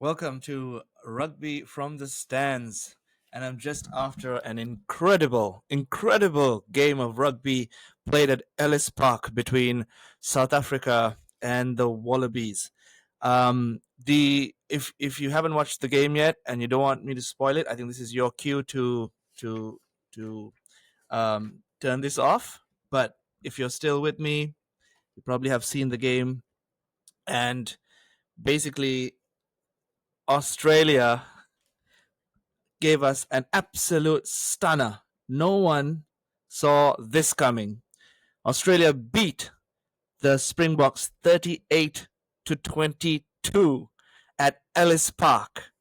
Welcome to Rugby from the Stands. And I'm just after an incredible game of rugby played at Ellis Park between South Africa and the Wallabies. The if you haven't watched the game yet and you don't want me to spoil it, I think this is your cue to turn this off. But if you're still with me, you probably have seen the game. And basically, Australia gave us an absolute stunner. No one saw this coming. Australia beat the Springboks 38 to 22 at Ellis Park,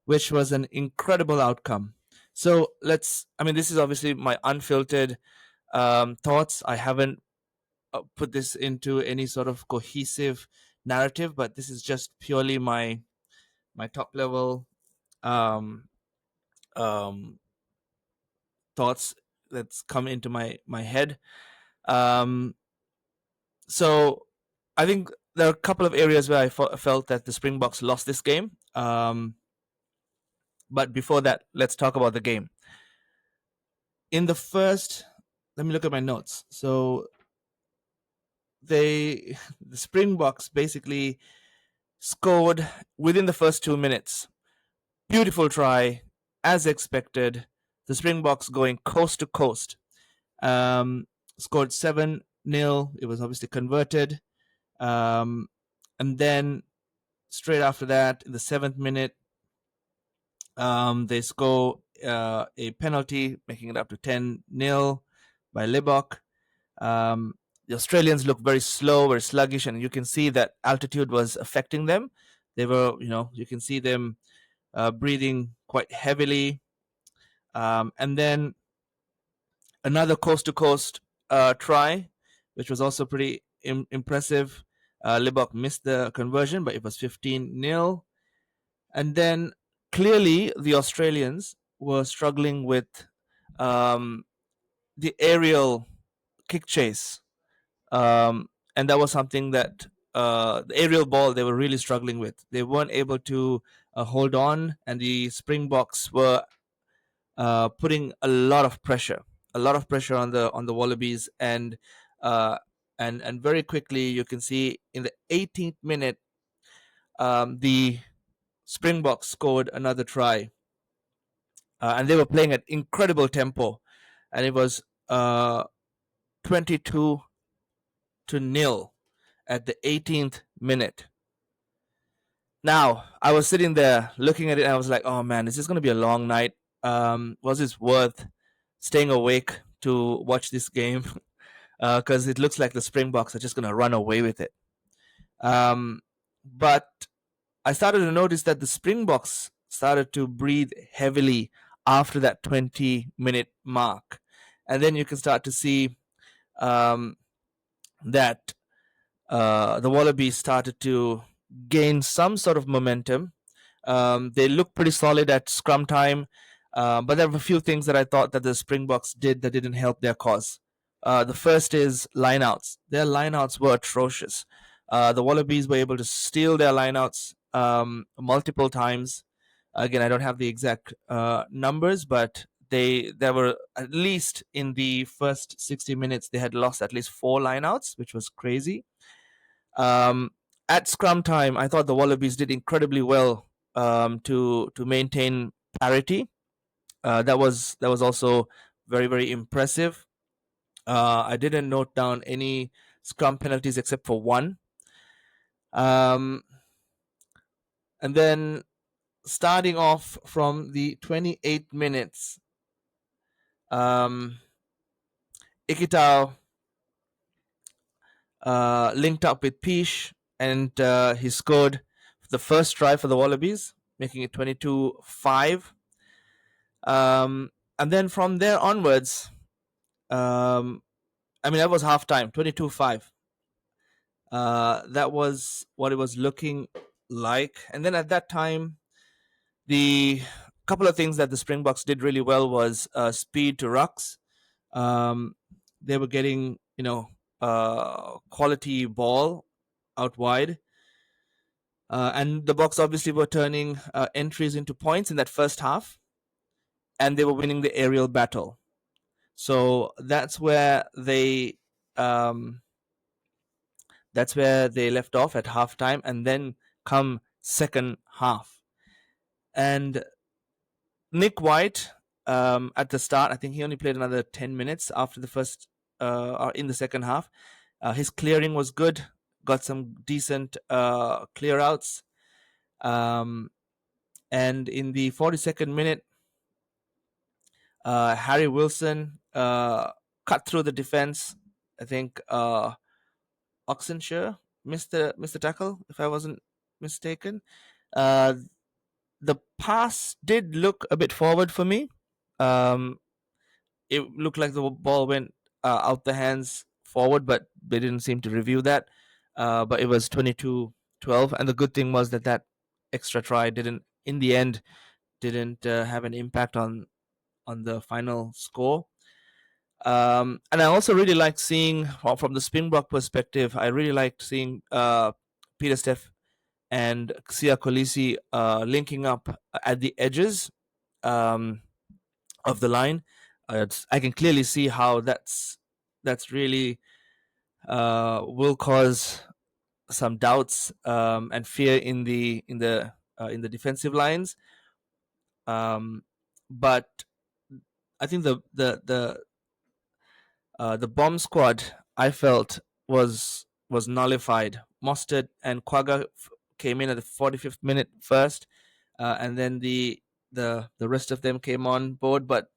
which was an incredible outcome. So this is obviously my unfiltered thoughts. I haven't put this into any sort of cohesive narrative, but this is just purely my top level um, um, thoughts that's come into my head. Um, so I think there are a couple of areas where I felt that the Springboks lost this game. But before that, let's talk about the game. In the first, let me look at my notes. So the Springboks basically scored within the first 2 minutes. Beautiful try, as expected. The Springboks going coast to coast. Scored 7-0. It was obviously converted. And then straight after that, in the 7th minute, they score a penalty, making it up to 10-0 by Libok. The Australians look very slow, very sluggish, and you can see that altitude was affecting them. They were, you can see them breathing quite heavily. And then another coast-to-coast try, which was also pretty impressive. Libok missed the conversion, but it was 15-0. And then clearly the Australians were struggling with the aerial kick chase. And that was something that the aerial ball they were really struggling with. They weren't able to hold on, and the Springboks were putting a lot of pressure on the Wallabies, uh, and very quickly you can see in the 18th minute, the Springboks scored another try, and they were playing at incredible tempo, and it was 22 to nil at the 18th minute. Now I was sitting there looking at it, and I was like, "Oh man, is this going to be a long night? Was this worth staying awake to watch this game?" Because it looks like the Springboks are just going to run away with it. But I started to notice that the Springboks started to breathe heavily after that 20-minute mark. And then you can start to see um, that the Wallabies started to gain some sort of momentum. They looked pretty solid at scrum time, but there were a few things that I thought that the Springboks did that didn't help their cause. The first is lineouts. Their lineouts were atrocious. The Wallabies were able to steal their lineouts multiple times. Again, I don't have the exact numbers, but there were at least in the first 60 minutes they had lost at least 4 lineouts, which was crazy. Um, at scrum time, I thought the Wallabies did incredibly well to maintain parity. That was also very impressive. I didn't note down any scrum penalties except for one. Um, and then starting off from the 28 minutes, um, Ikitau linked up with Pish, and he scored the first try for the Wallabies, making it 22-5. And then from there onwards, that was halftime, 22-5. That was what it was looking like. And then at that time, the couple of things that the Springboks did really well was speed to rucks. They were getting, quality ball out wide. And the Boks obviously were turning entries into points in that first half, and they were winning the aerial battle. So um, that's where they left off at halftime, and then come second half. And Nick White, at the start, I think he only played another 10 minutes after the first, or in the second half. His clearing was good, got some decent clear outs. Um, and in the 42nd minute, Harry Wilson cut through the defense. I think Oxenshire missed the tackle, if I wasn't mistaken. Uh, the pass did look a bit forward for me. Um, it looked like the ball went out the hands forward, but they didn't seem to review that. But it was 22-12, and the good thing was that that extra try didn't, in the end, didn't have an impact on the final score. And I also really liked seeing, from the Springbok perspective, I really liked seeing Peter Steff and Sia Kolisi linking up at the edges um, of the line. I can clearly see how that's really will cause some doubts and fear in the defensive lines. But I think the bomb squad, I felt, was nullified. Mostert and Quagga came in at the 45th minute first, and then the rest of them came on board. But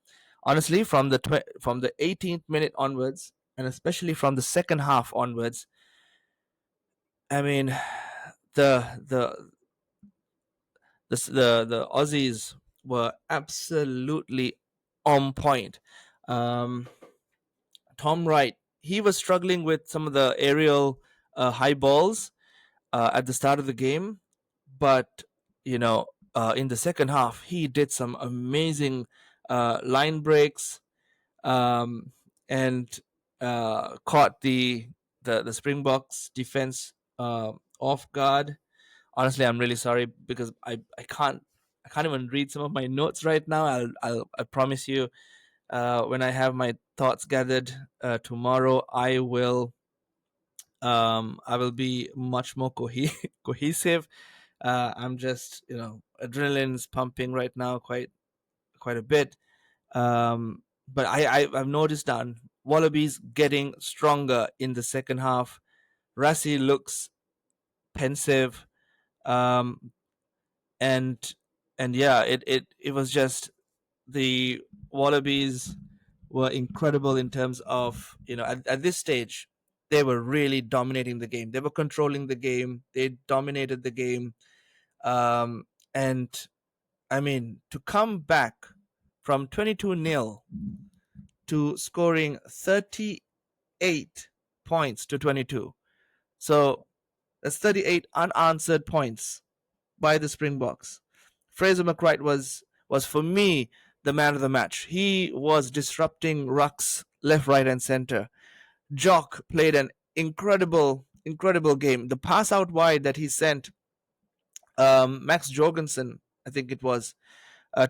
honestly, from the 18th minute onwards, and especially from the second half onwards, I mean, the the the Aussies were absolutely on point. Um, Tom Wright, he was struggling with some of the aerial high balls at the start of the game, but in the second half, he did some amazing line breaks, um, and caught the Springboks defense off guard. Honestly, I'm really sorry because I can't even read some of my notes right now. I promise you, when I have my thoughts gathered tomorrow, I will be much more cohesive. I'm just, adrenaline's pumping right now quite a bit. But I've noticed that Wallabies getting stronger in the second half. Rassie looks pensive, um, and yeah, it was just the Wallabies were incredible in terms of, at this stage they were really dominating the game. They were controlling the game. They dominated the game, um, and I mean, to come back from 22-0 to scoring 38 points to 22. So that's 38 unanswered points by the Springboks. Fraser McReight was for me the man of the match. He was disrupting rucks left, right, and center. Jock played an incredible game. The pass out wide that he sent Max Jorgensen, I think it was,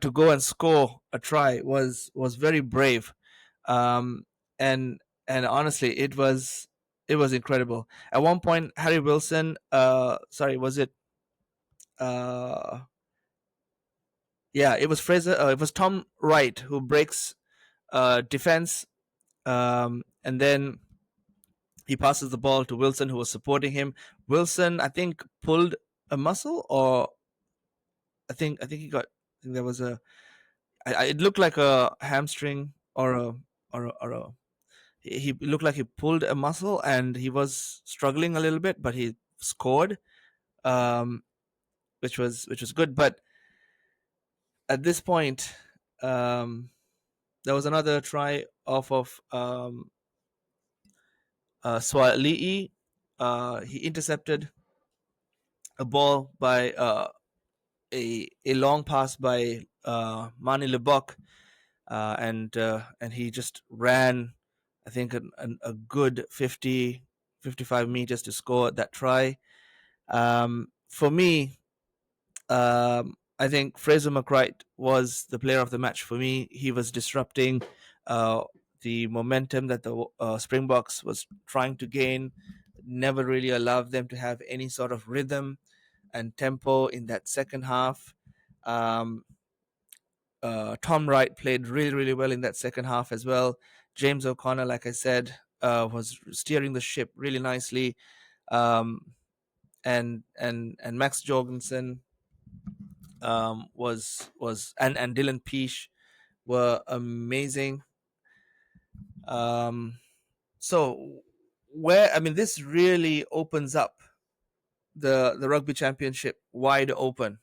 to go and score a try was very brave, um, and honestly, it was incredible. At one point, Harry Wilson, sorry, was it? Uh, yeah, it was Fraser. It was Tom Wright who breaks defense, and then he passes the ball to Wilson, who was supporting him. Wilson, I think, pulled a muscle, or I think he got. I think there was it looked like a hamstring or a he looked like he pulled a muscle and he was struggling a little bit, but he scored, um, which was good. But at this point, um, there was another try off of Swali'i. He intercepted a ball by a long pass by Mani Lebok, and he just ran, I think, a good 50, 55 meters to score that try. for me, I think Fraser McReight was the player of the match for me. He was disrupting uh, the momentum that the Springboks was trying to gain. Never really allowed them to have any sort of rhythm and tempo in that second half. Um, Tom Wright played really, really well in that second half as well. James O'Connor, like I said, was steering the ship really nicely. Um, and Max Jorgensen and Dylan Peace were amazing. Um, so where I mean, this really opens up the rugby championship wide open.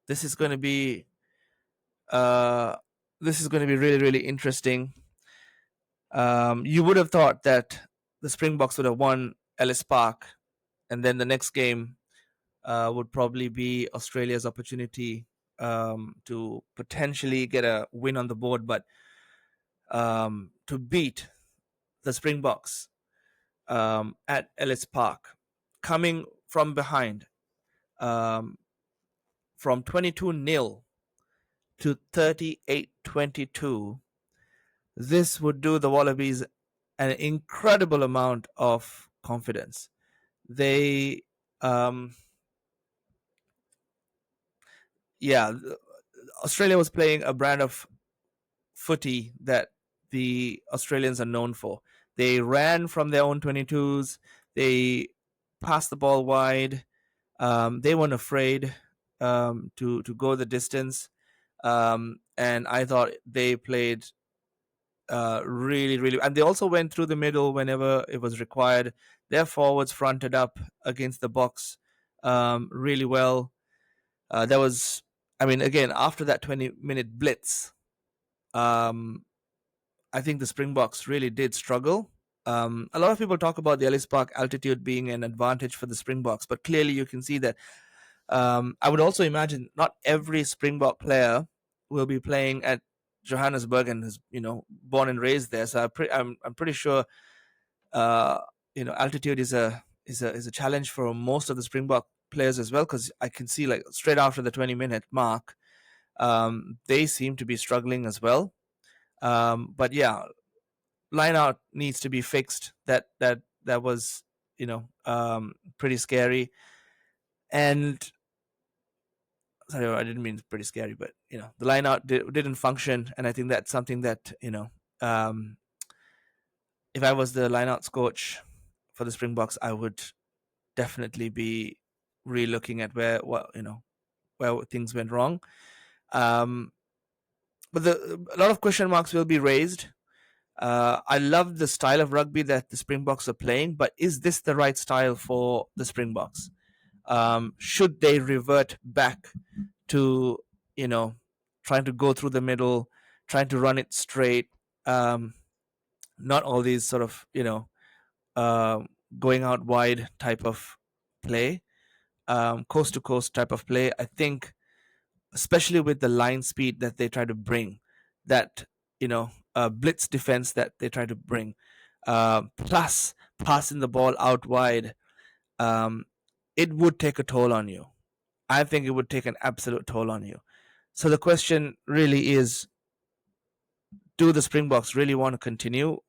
This is going to be uh, really, really interesting. You would have thought that the Springboks would have won Ellis Park, and then the next game would probably be Australia's opportunity to potentially get a win on the board, but to beat the Springboks at Ellis Park, coming from behind um, from 22-0 to 38-22, this would do the Wallabies an incredible amount of confidence. They, um, yeah, Australia was playing a brand of footy that the Australians are known for. They ran from their own 22s. They passed the ball wide. They weren't afraid to go the distance. And I thought they played really, really, and they also went through the middle whenever it was required. Their forwards fronted up against the Boks really well. There was, I mean, again, after that 20-minute blitz, um, I think the Springboks really did struggle. A lot of people talk about the Ellis Park altitude being an advantage for the Springboks, but clearly you can see that. I would also imagine not every Springbok player will be playing at Johannesburg and is born and raised there. So I'm pretty sure altitude is a challenge for most of the Springbok players as well, because I can see like straight after the 20-minute mark, they seem to be struggling as well. But yeah, line out needs to be fixed. That was pretty scary. And sorry, I didn't mean pretty scary, but the line out didn't function, and I think that's something that um, if I was the lineouts coach for the Springboks, I would definitely be re-looking at where things went wrong. But a lot of question marks will be raised. I love the style of rugby that the Springboks are playing, but is this the right style for the Springboks? Should they revert back to trying to go through the middle, trying to run it straight, not all these sort of going out wide type of play, coast to coast type of play? I think, especially with the line speed that they try to bring, that blitz defense that they try to bring, plus passing the ball out wide, it would take a toll on you. I think it would take an absolute toll on you. So the question really is, do the Springboks really want to continue,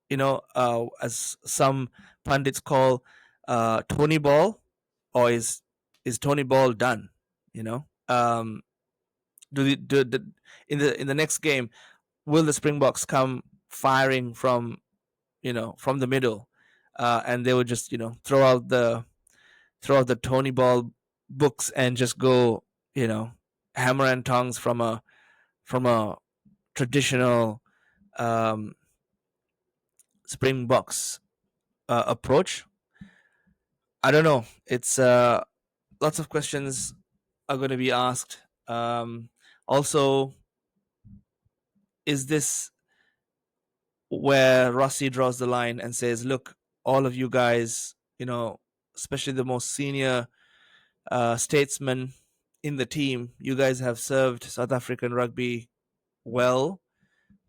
as some pundits call Tony Ball, or is Tony Ball done? In the next game, will the Springboks come firing from the middle, and they would just throw out the Tony Ball books and just go hammer and tongs from a traditional um, Springboks approach? I don't know. It's lots of questions are going to be asked. Also, is this where Rassie draws the line and says, "Look, all of you guys, especially the most senior statesmen in the team, you guys have served South African rugby well,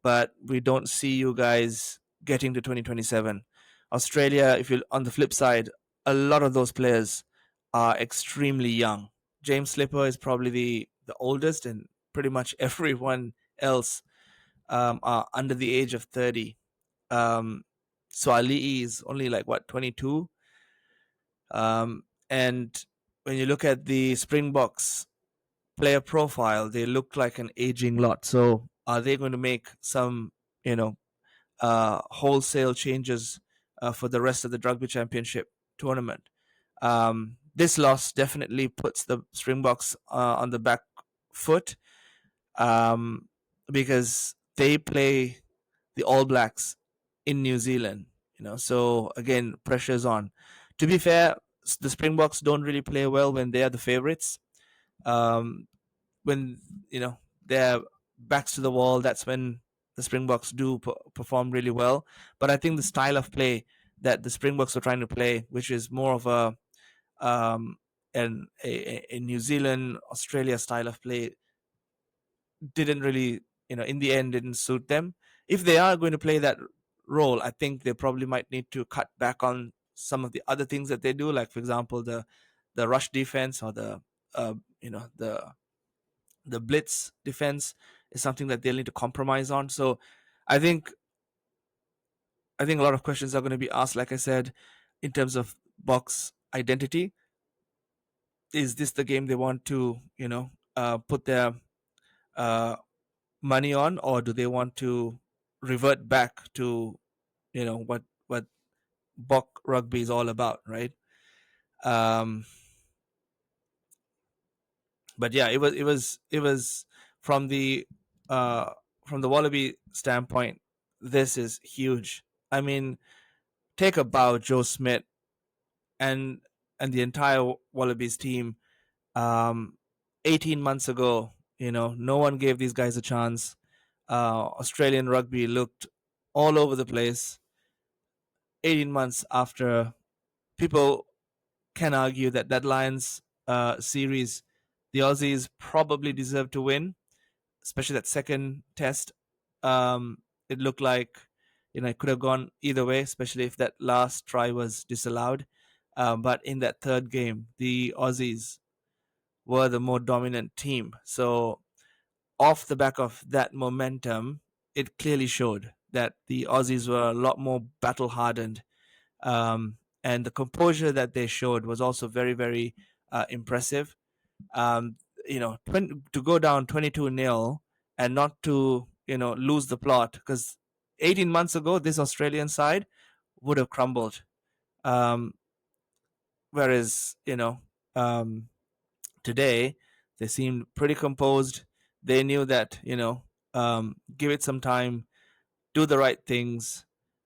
but we don't see you guys getting to 2027. Australia, if you on the flip side, a lot of those players are extremely young. James Slipper is probably the oldest, and pretty much everyone else are under the age of 30. So Ali is only like what, 22. And when you look at the Springboks player profile, they look like an aging lot. So are they going to make some, you know, wholesale changes for the rest of the Rugby Championship tournament? This loss definitely puts the Springboks on the back foot, um, because they play the All Blacks in New Zealand. So again, pressure's on. To be fair, the Springboks don't really play well when they are the favorites. Um, when they're backs to the wall, that's when the Springboks do perform really well. But I think the style of play that the Springboks are trying to play, which is more of um, a New Zealand Australia style of play, didn't really, in the end, didn't suit them. If they are going to play that role, I think they probably might need to cut back on some of the other things that they do, like for example the rush defense, or the uh, you know the blitz defense is something that they'll need to compromise on. So I think I think a lot of questions are going to be asked, like I said, in terms of Boks identity. Is this the game they want to, put their uh, money on, or do they want to revert back to, what Bok rugby is all about, right? Um, but yeah, it was from the uh, from the Wallaby standpoint. This is huge. I mean, take a bow, Joe Smith, and the entire Wallabies team. Um, 18 months ago, no one gave these guys a chance. Australian rugby looked all over the place. 18 months after, people can argue that Lions series, the Aussies probably deserved to win, especially that second test. It looked like it could have gone either way, especially if that last try was disallowed. But in that third game, the Aussies were the more dominant team. So off the back of that momentum, it clearly showed that the Aussies were a lot more battle hardened, and the composure that they showed was also very, very impressive. Um, to go down 22-0 and not to lose the plot, because 18 months ago this Australian side would have crumbled. Um, whereas um, today they seemed pretty composed. They knew that give it some time, do the right things.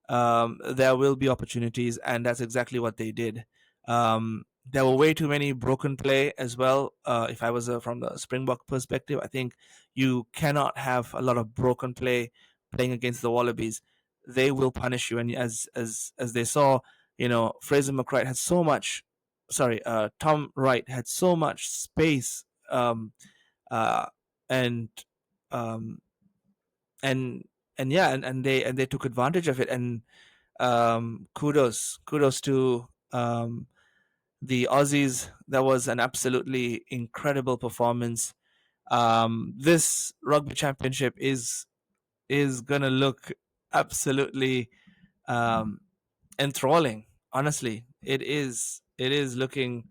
There will be opportunities, and that's exactly what they did. There were way too many broken play as well. If I was from the Springbok perspective, I think you cannot have a lot of broken play playing against the Wallabies. They will punish you, and as they saw, Fraser McReight had so much. Sorry, Tom Wright had so much space, uh, and um, and yeah, and they took advantage of it. And kudos to the Aussies. That was an absolutely incredible performance. This rugby championship is gonna look absolutely um, enthralling. Honestly, it is looking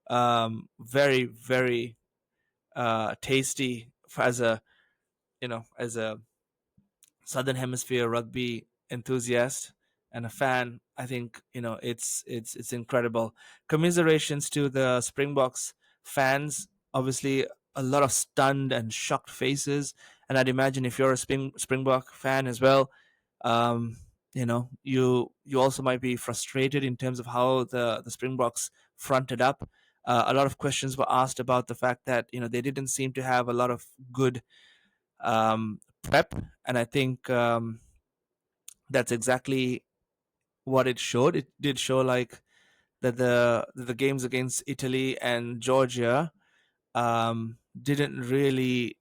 very, very tasty as a Southern Hemisphere rugby enthusiast and a fan. I think it's incredible. Commiserations to the Springboks fans. Obviously, a lot of stunned and shocked faces, and I'd imagine if you're a Springbok fan as well, um, you also might be frustrated in terms of how the Springboks fronted up. A lot of questions were asked about the fact that they didn't seem to have a lot of good prep, and I think that's exactly what it showed. It did show like that the games against Italy and Georgia didn't really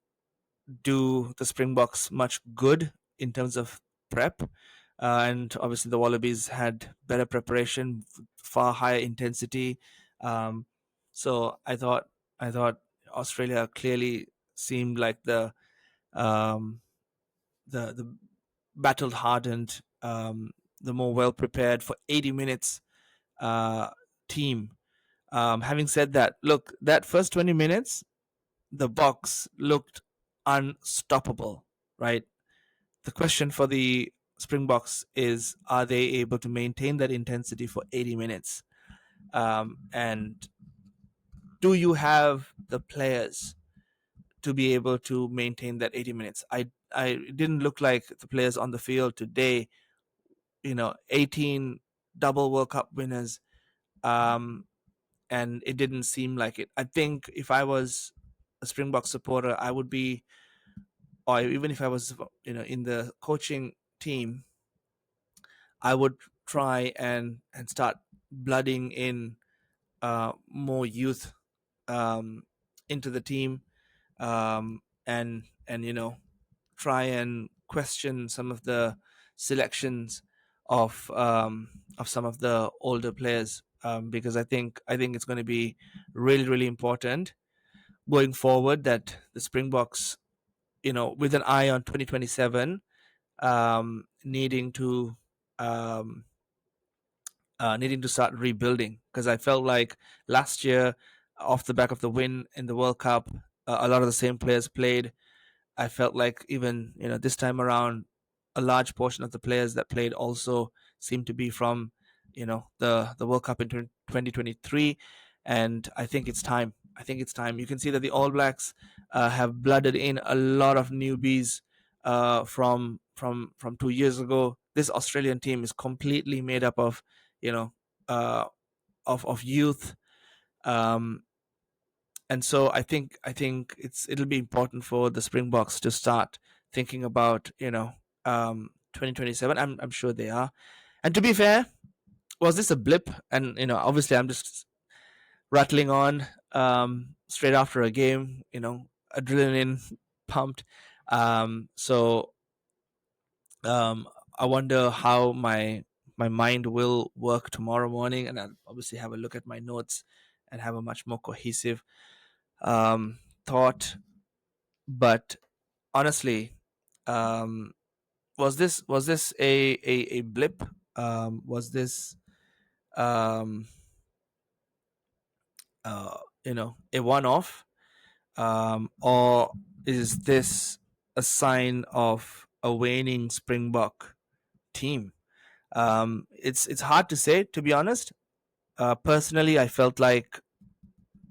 do the Springboks much good in terms of prep. And obviously, the Wallabies had better preparation, far higher intensity. Um, So I thought Australia clearly seemed like um, the battle hardened, the more well prepared for 80 minutes uh, team. Having said that, look, that first 20 minutes, the Boks looked unstoppable, right? The question for the Springboks is, are they able to maintain that intensity for 80 minutes? And do you have the players to be able to maintain that 80 minutes? I it didn't look like the players on the field today, 18 double World Cup winners, um, and it didn't seem like it. I think if I was a Springbok supporter, I would be, or even if I was, in the coaching team, I would try and start blooding in more youth um, into the team, and try and question some of the selections of some of the older players, because I think it's going to be really really important going forward that the Springboks, with an eye on 2027, um, needing to start rebuilding, because I felt like last year, off the back of the win in the World Cup, a lot of the same players played. I felt like even this time around, a large portion of the players that played also seemed to be from the World Cup in 2023, and I think it's time. I think it's time. You can see that the All Blacks have blooded in a lot of newbies from 2 years ago. This Australian team is completely made up of you know uh, of youth. Um, and so I think it'll be important for the Springboks to start thinking about 2027. I'm sure they are. And to be fair, was this a blip? And obviously I'm just rattling on straight after a game, adrenaline pumped. So um, I wonder how my mind will work tomorrow morning, and I'll obviously have a look at my notes and have a much more cohesive thought. But honestly, um, was this a blip? Was this um, uh, a one-off, or is this a sign of a waning Springbok team? It's hard to say, to be honest. Personally, I felt like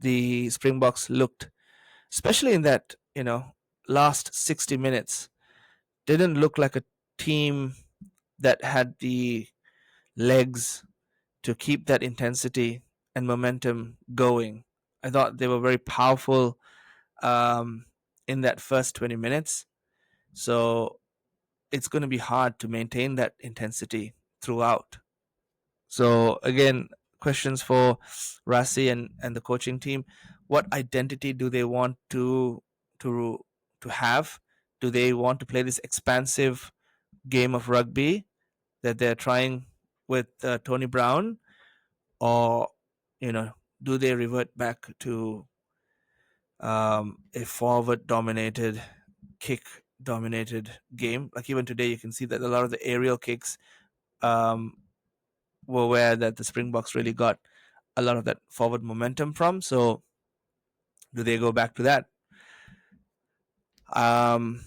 the Springboks looked, especially in that last 60 minutes, didn't look like a team that had the legs to keep that intensity and momentum going. I thought they were very powerful um, in that first 20 minutes. So it's going to be hard to maintain that intensity throughout. So again, questions for Rassie and the coaching team. What identity do they want to to have? Do they want to play this expansive game of rugby that they're trying with Tony Brown, or you know, do they revert back to a forward dominated, kick dominated game? Like even today, you can see that a lot of the aerial kicks um, were where that the Springboks really got a lot of that forward momentum from. So do they go back to that? Um,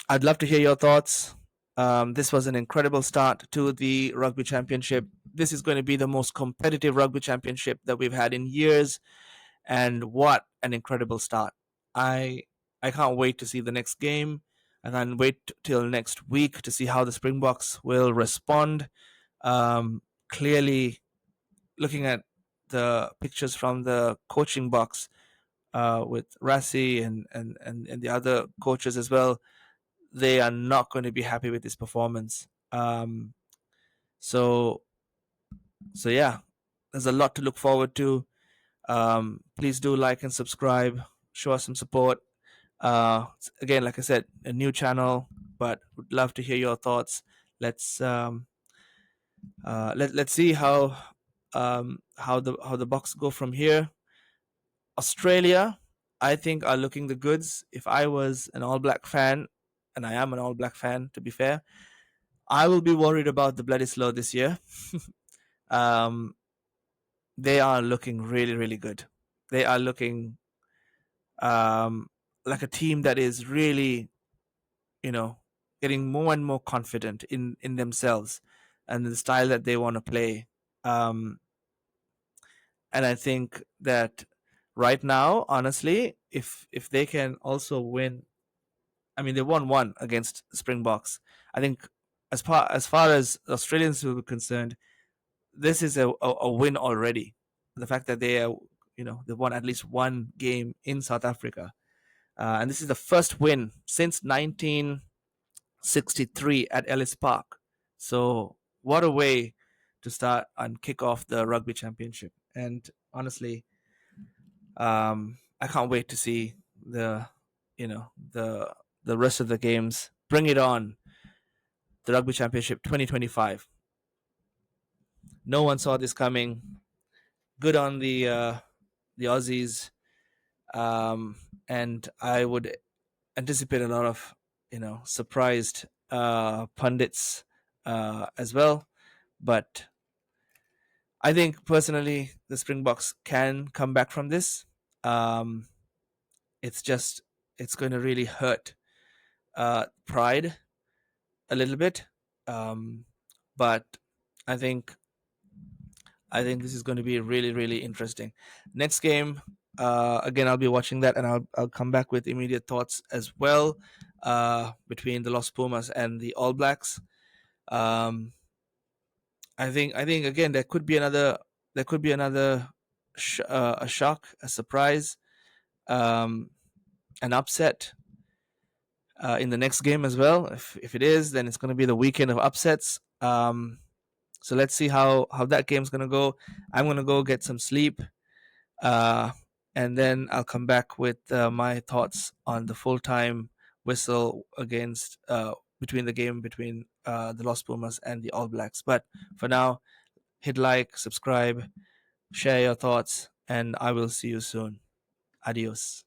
I'd love to hear your thoughts. This was an incredible start to the Rugby Championship. This is going to be the most competitive Rugby Championship that we've had in years, and what an incredible start! I I can't wait to see the next game. I can't wait till next week to see how the Springboks will respond. Clearly, looking at the pictures from the coaching box with Rassie and the other coaches as well, they are not going to be happy with this performance. So so yeah, there's a lot to look forward to. Please do like and subscribe. Show us some support. Again, like I said, a new channel, but would love to hear your thoughts. Let's let's see how the Boks go from here. Australia, I think, are looking the goods. If I was an All Black fan, and I am an All Black fan, to be fair, I will be worried about the bloody slow this year. um, they are looking really, really good. They are looking um, like a team that is really, you know, getting more and more confident in themselves and the style that they want to play. Um, and I think that right now, honestly, if they can also win, I mean, they won one against Springboks. I think as far as Australians are concerned, this is a win already. The fact that they are, they won at least one game in South Africa, and this is the first win since 1963 at Ellis Park. So what a way to start and kick off the rugby championship. And honestly, I can't wait to see the you know the rest of the games. Bring it on, the rugby championship 2025. No one saw this coming. Good on the Aussies, and I would anticipate a lot of surprised pundits as well. But I think personally the Springboks can come back from this. Um, it's just it's going to really hurt pride a little bit, but I think this is going to be really, really interesting. Next game, again, I'll be watching that, and I'll come back with immediate thoughts as well, between the Los Pumas and the All Blacks. Um, I think again there could be another a shock, a surprise, um, an upset in the next game as well. If it is, then it's going to be the weekend of upsets. So let's see how that game's gonna go. I'm gonna go get some sleep, uh, and then I'll come back with my thoughts on the full time whistle against between the game between the Los Pumas and the All Blacks. But for now, hit like, subscribe, share your thoughts, and I will see you soon. Adios.